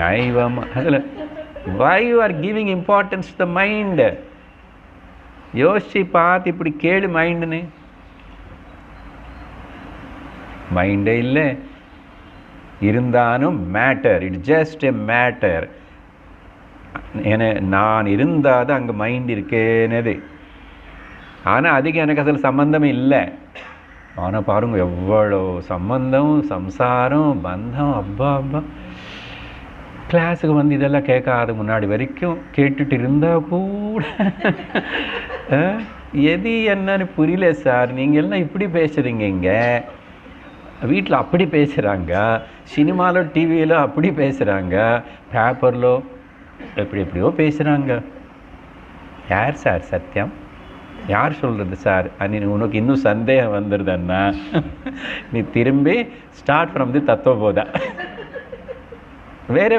நைவம் அதில் why you are giving importance to the mind? யோசிச்சு பார்த்து இப்படி கேளு மைண்டுன்னு. மைண்டே இல்லை இருந்தாலும் matter, it just a matter. ஏன்னா நான் இருந்தால் தான் அங்கே மைண்ட் இருக்கேனது. ஆனால் அதுக்கு எனக்கு அதில் சம்பந்தமே இல்லை. ஆனால் பாருங்க எவ்வளோ சம்பந்தம், சம்சாரம், பந்தம். அப்பா அப்பா, கிளாஸுக்கு வந்து இதெல்லாம் கேட்காத முன்னாடி வரைக்கும் கேட்டுட்டு இருந்தால் கூட எது என்னன்னு புரியல சார், நீங்கள் எல்லாம் இப்படி பேசுகிறீங்க, இங்கே வீட்டில் அப்படி பேசுகிறாங்க, சினிமாவில் டிவியில் அப்படி பேசுகிறாங்க, பேப்பரில் எப்படியோ பேசுகிறாங்க. யார் சார் சத்தியம்? யார் சொல்கிறது சார்? உனக்கு இன்னும் சந்தேகம் வந்துடுதுன்னா நீ திரும்பி ஸ்டார்ட் ஃப்ரம் தி தத்துவபோதா. வேறு